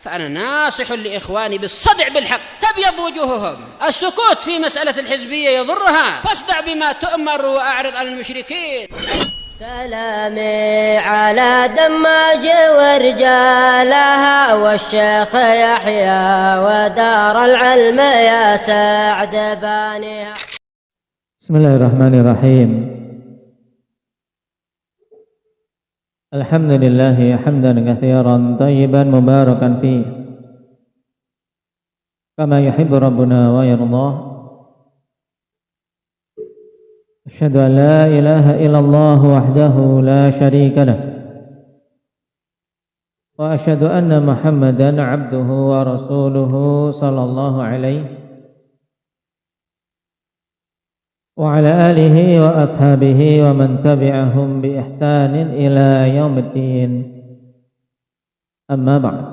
فأنا ناصح لإخواني بالصدع بالحق تبيض وجوههم. السكوت في مسألة الحزبية يضرها، فاصدع بما تؤمر وأعرض عن المشركين. سلامي على دماج ورجالها والشيخ يحيى ودار العلم يا سعد بانيها. بسم الله الرحمن الرحيم. الحمد لله حمدا كثيرا طيبا مباركا فيه كما يحب ربنا ويرضاه. أشهد أن لا إله إلا الله وحده لا شريك له، وأشهد أن محمدا عبده ورسوله صلى الله عليه وعلى آله وأصحابه ومن تبعهم بإحسان إلى يوم الدين. أما بعد.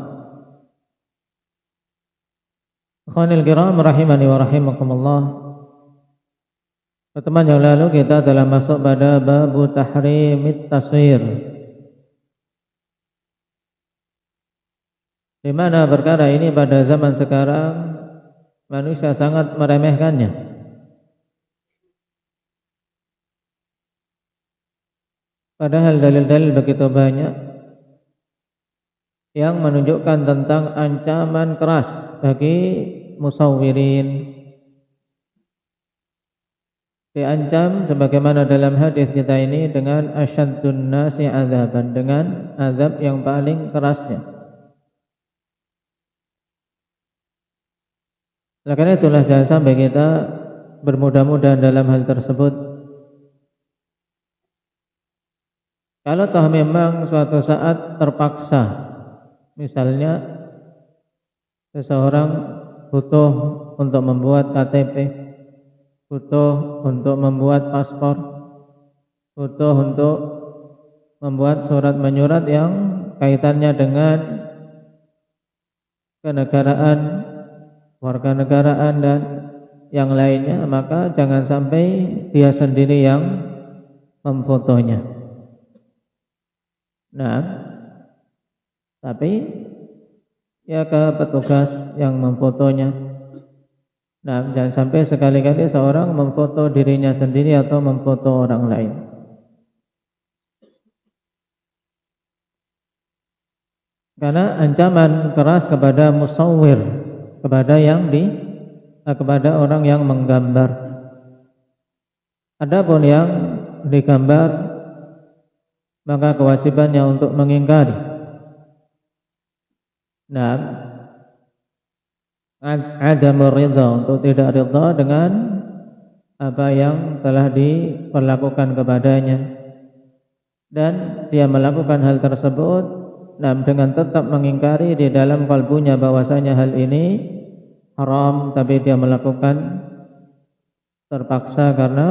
Ikhwanil kiram rahimani wa rahimakumullah. Pertemuan yang lalu kita telah masuk pada babu tahrimit taswir, di mana perkara ini pada zaman sekarang manusia sangat meremehkannya. Padahal dalil-dalil begitu banyak yang menunjukkan tentang ancaman keras bagi musawwirin. Diancam sebagaimana dalam hadis kita ini dengan asyaddun nasi azaban, dengan azab yang paling kerasnya. Oleh karena itulah jangan sampai kita bermudah-mudahan dalam hal tersebut. Kalau toh memang suatu saat terpaksa, misalnya seseorang butuh untuk membuat KTP, butuh untuk membuat paspor, butuh untuk membuat surat menyurat yang kaitannya dengan kenegaraan, warganegaraan dan yang lainnya, maka jangan sampai dia sendiri yang memfotonya. Nah, tapi ya ke petugas yang memfotonya. Nah, jangan sampai sekali-kali seorang memfoto dirinya sendiri atau memfoto orang lain. Karena ancaman keras kepada musawwir, kepada orang yang menggambar. Adapun yang digambar, maka kewajibannya untuk mengingkari. Nah, adamur ridha, untuk tidak ridha dengan apa yang telah diperlakukan kepadanya, dan dia melakukan hal tersebut dengan tetap mengingkari di dalam kalbunya bahwasanya hal ini haram, tapi dia melakukan terpaksa karena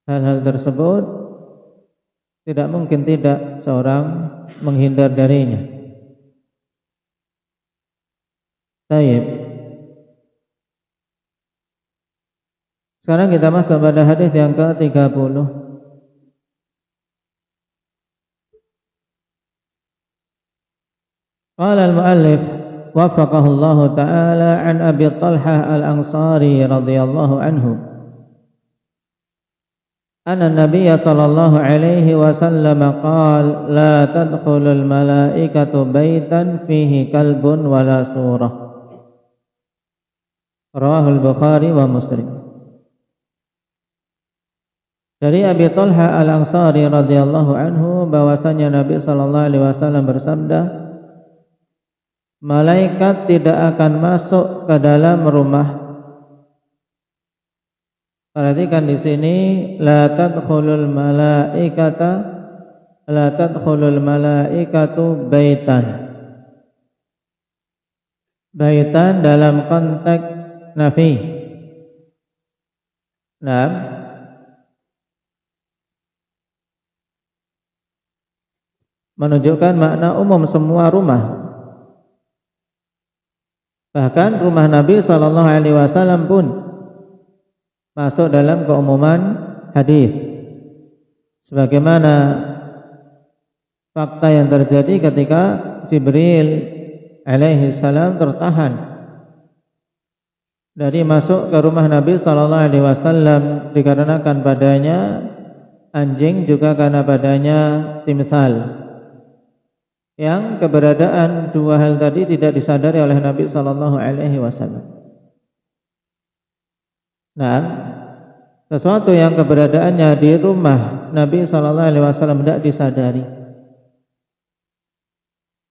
hal-hal tersebut tidak mungkin tidak seorang menghindar darinya. Baik. Sekarang kita masuk pada hadis yang ke-30. Qala al-muallif waffaqahu Allah taala an Abi Talhah al-Ansari radhiyallahu anhu anna an-nabiy sallallahu alaihi wasallam qala la tadkhulul malaikatu baitan fihi kalbun wala surah. Rawahul Bukhari wa Muslim. Dari Abi Talha al-Ansari radhiyallahu anhu bahwasanya Nabi sallallahu alaihi wasallam bersabda, malaikat tidak akan masuk ke dalam rumah. Perhatikan di sini, la tadkhulul malaikatu baitan. Baitan dalam konteks nafi. Nah, menunjukkan makna umum semua rumah. Bahkan rumah Nabi sallallahu alaihi wasallam pun masuk dalam keumuman hadis. Sebagaimana fakta yang terjadi ketika Jibril alaihi salam tertahan dari masuk ke rumah Nabi sallallahu alaihi wasallam dikarenakan padanya anjing, juga karena padanya timsal, yang keberadaan dua hal tadi tidak disadari oleh Nabi sallallahu alaihi wasallam. Nah, sesuatu yang keberadaannya di rumah Nabi sallallahu alaihi wasallam tidak disadari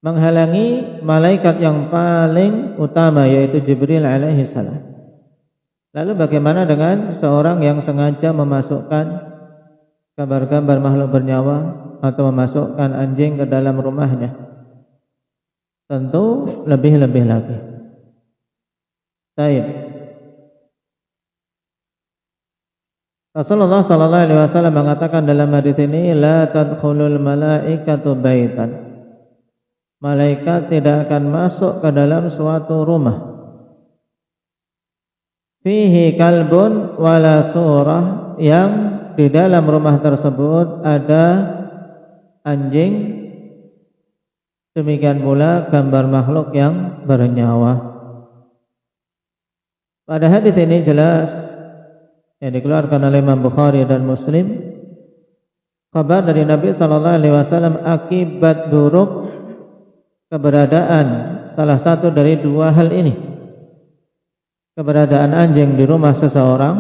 menghalangi malaikat yang paling utama, yaitu Jibril alaihi salam. Lalu bagaimana dengan seorang yang sengaja memasukkan gambar-gambar makhluk bernyawa atau memasukkan anjing ke dalam rumahnya? Tentu lebih-lebih lagi. Baik. Rasulullah sallallahu alaihi wasallam mengatakan dalam hadis ini, la tadkhulul malaikatu baitan. Malaikat tidak akan masuk ke dalam suatu rumah fihi kalbun wala surah, yang di dalam rumah tersebut ada anjing, demikian pula gambar makhluk yang bernyawa. Pada hadis ini jelas yang dikeluarkan oleh Imam Bukhari dan Muslim, kabar dari Nabi sallallahu alaihi wasallam akibat buruk keberadaan salah satu dari dua hal ini, keberadaan anjing di rumah seseorang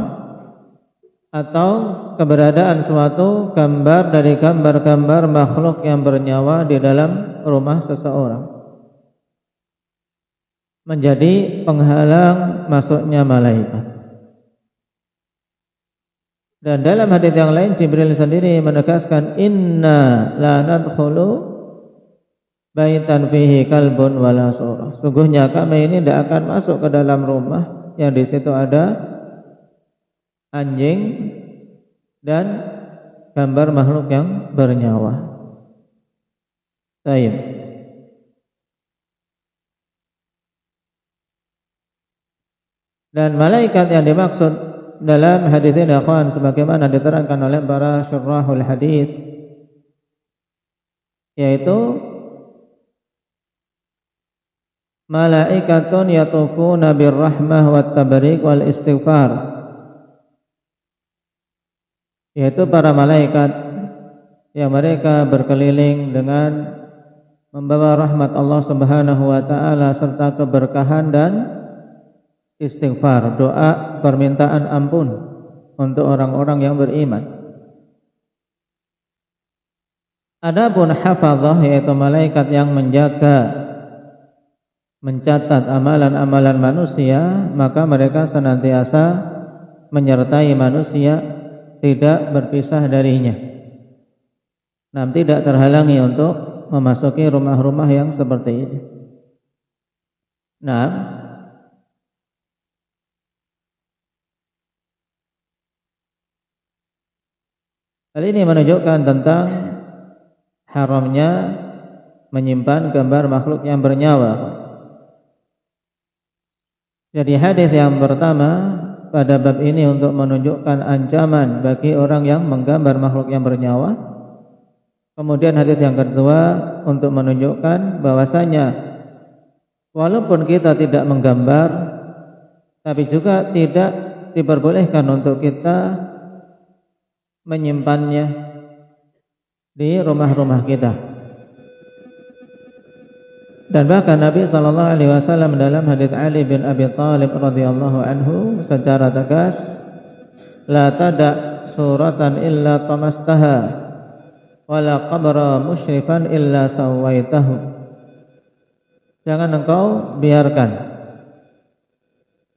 atau keberadaan suatu gambar dari gambar-gambar makhluk yang bernyawa di dalam rumah seseorang, menjadi penghalang masuknya malaikat. Dan dalam hadis yang lain Jibril sendiri menegaskan, inna la nadkhulu baitan fihi kalbun wala surah. Sungguhnya kami ini tidak akan masuk ke dalam rumah yang di situ ada anjing dan gambar makhluk yang bernyawa. Baik. Dan malaikat yang dimaksud dalam hadis ini, akhwan, sebagaimana diterangkan oleh para syurahul hadis, yaitu malaikatun yatufuna birrahmah wat tabrik wal istighfar, yaitu para malaikat yang mereka berkeliling dengan membawa rahmat Allah Subhanahu wa taala serta keberkahan dan istighfar, doa permintaan ampun untuk orang-orang yang beriman. Adapun hafazah, yaitu malaikat yang menjaga, mencatat amalan-amalan manusia, maka mereka senantiasa menyertai manusia, tidak berpisah darinya. Nah, tidak terhalangi untuk memasuki rumah-rumah yang seperti ini. Nah, hal ini menunjukkan tentang haramnya menyimpan gambar makhluk yang bernyawa. Jadi hadis yang pertama pada bab ini untuk menunjukkan ancaman bagi orang yang menggambar makhluk yang bernyawa. Kemudian hadis yang kedua untuk menunjukkan bahwasanya walaupun kita tidak menggambar, tapi juga tidak diperbolehkan untuk kita menyimpannya di rumah-rumah kita. Dan bahkan Nabi sallallahu alaihi wasallam dalam hadis Ali bin Abi Thalib radhiyallahu anhu secara tegas, la tada suratan illa tamastaha wala qabra musyrifan illa sawaitahu. Jangan engkau biarkan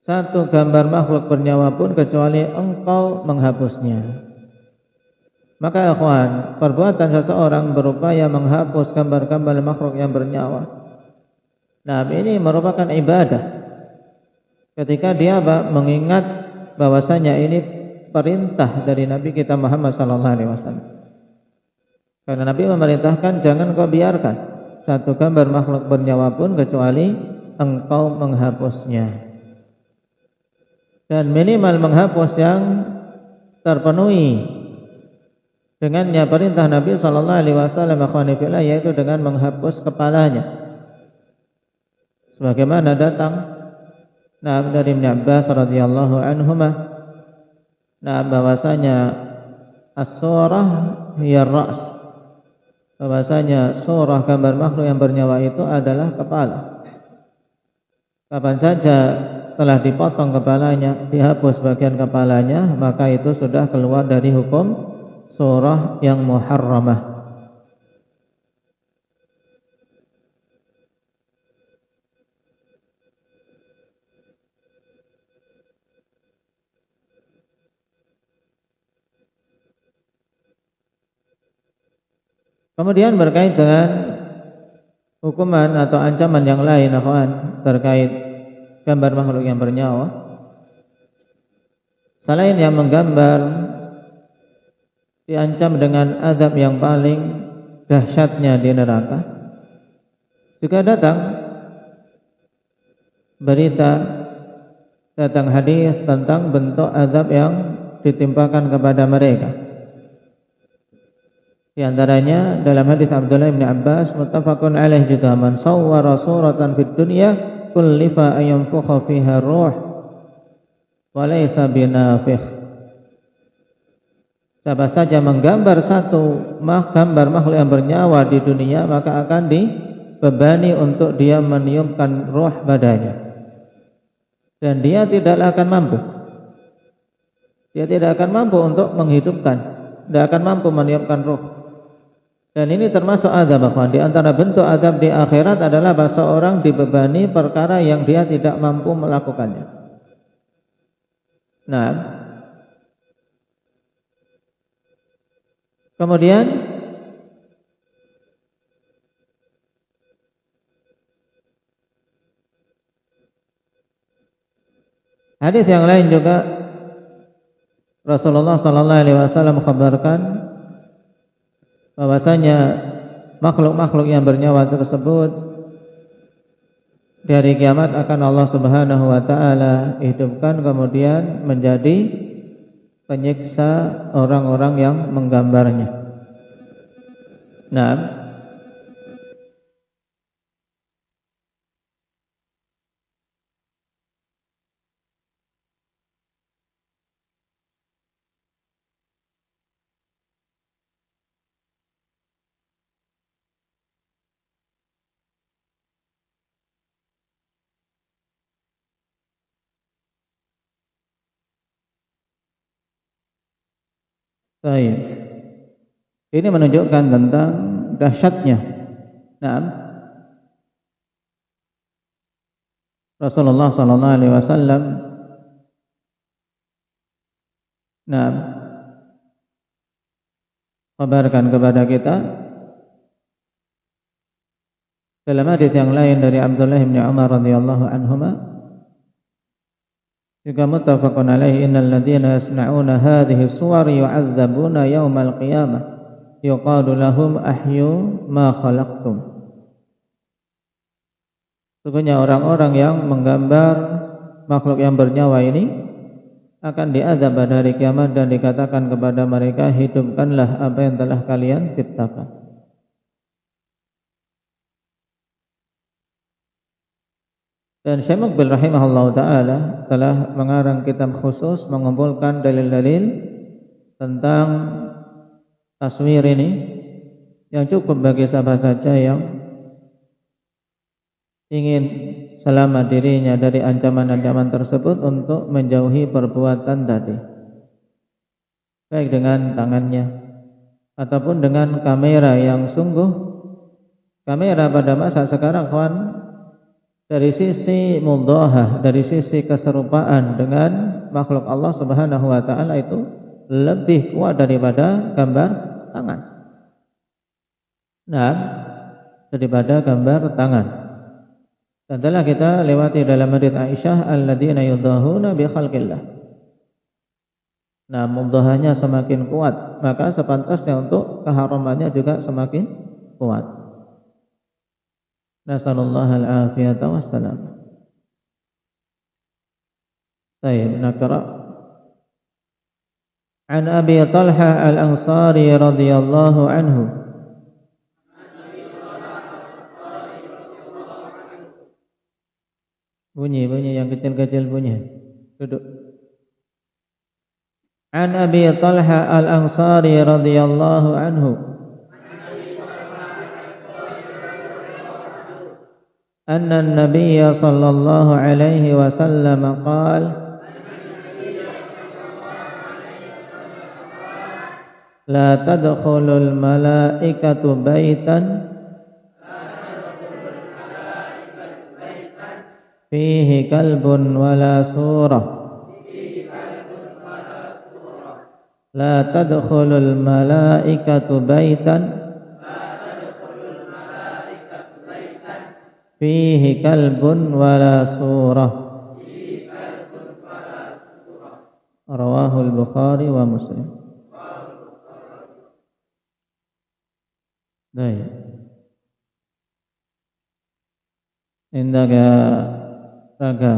satu gambar makhluk bernyawa pun kecuali engkau menghapusnya. Maka ikhwan, perbuatan seseorang berupaya menghapus gambar-gambar makhluk yang bernyawa, nah ini merupakan ibadah. Ketika dia mengingat bahwasanya ini perintah dari Nabi kita Muhammad sallallahu alaihi wasallam. Karena Nabi memerintahkan jangan kau biarkan satu gambar makhluk bernyawa pun kecuali engkau menghapusnya. Dan minimal menghapus yang terpenuhi dengannya perintah Nabi sallallahu alaihi wasallam, yaitu dengan menghapus kepalanya. sebagaimana datang dari Ibnu Abbas radhiyallahu anhuma bahwasanya as-surah hiya ar-ra's, bahwasanya surah gambar makhluk yang bernyawa itu adalah kepala. Kapan saja telah dipotong kepalanya, dihapus bagian kepalanya, maka itu sudah keluar dari hukum surah yang muharramah. Kemudian berkait dengan hukuman atau ancaman yang lain, akhwan, terkait gambar makhluk yang bernyawa. Selain yang menggambar diancam dengan azab yang paling dahsyatnya di neraka, juga datang berita, datang hadis tentang bentuk azab yang ditimpakan kepada mereka. Di antaranya dalam hadis Abdullah bin Abbas muttafaqun alaih juga, man sawwara suratan fid dunya kullifa ayanfukha fiha ruh wa laysa binafikh. Siapa saja menggambar satu gambar makhluk yang bernyawa di dunia, maka akan dibebani untuk dia meniupkan ruh badannya, dan dia tidaklah akan mampu. Dia tidak akan mampu untuk menghidupkan, tidak akan mampu meniupkan ruh. Dan ini termasuk azab, akhwan. Di antara bentuk azab di akhirat adalah bahwa seorang dibebani perkara yang dia tidak mampu melakukannya. Nah, kemudian hadis yang lain juga Rasulullah sallallahu alaihi wasallam mengkabarkan bahwasanya makhluk-makhluk yang bernyawa tersebut di hari kiamat akan Allah Subhanahu wa taala hidupkan, kemudian menjadi penyiksa orang-orang yang menggambarnya. Nah, baik. Ini menunjukkan tentang dahsyatnya. Nah, Rasulullah sallallahu alaihi wasallam kabarkan kepada kita dalam hadis yang lain dari Abdullah bin Umar radhiyallahu anhuma, juga muttafaqun alaihi, innal ladzina yasna'una hadhihi suwar yu'adzabuna yaumal qiyamah yuqalu lahum ahyu ma khalaqtum. Sesungguhnya orang-orang yang menggambar makhluk yang bernyawa ini akan diazab pada hari kiamat dan dikatakan kepada mereka, hidupkanlah apa yang telah kalian ciptakan. Dan Syekh Muqbil rahimahullah ta'ala telah mengarang kitab khusus mengumpulkan dalil-dalil tentang taswir ini, yang cukup bagi siapa saja yang ingin selamat dirinya dari ancaman-ancaman tersebut untuk menjauhi perbuatan tadi, baik dengan tangannya ataupun dengan kamera yang sungguh. Kamera pada masa sekarang, kawan, dari sisi mudhahah, dari sisi keserupaan dengan makhluk Allah Subhanahu wa taala itu lebih kuat daripada gambar tangan. Nah, daripada gambar tangan. Dan telah kita lewati dalam hadits Aisyah, alladzina yudahuna bi khalqillah. Nah, mudhahanya semakin kuat, maka sepantasnya untuk keharamannya juga semakin kuat. Nasallallahu al-afiyata wassalam. Baik, naqra. An Abi Talha al-Ansari radhiyallahu anhu. Bunyi yang kecil-kecil bunyi. Duduk. An Abi Talha Al-Ansari radhiyallahu anhu. Anna an-nabiy sallallahu alaihi wasallam qala La tadkhulul malaikatu baitan fihi kalbun wala surah. La tadkhulul malaikatu baitan fihi kalbun wala surah. Rawahul Bukhari wa Muslim. Baik. Indah raga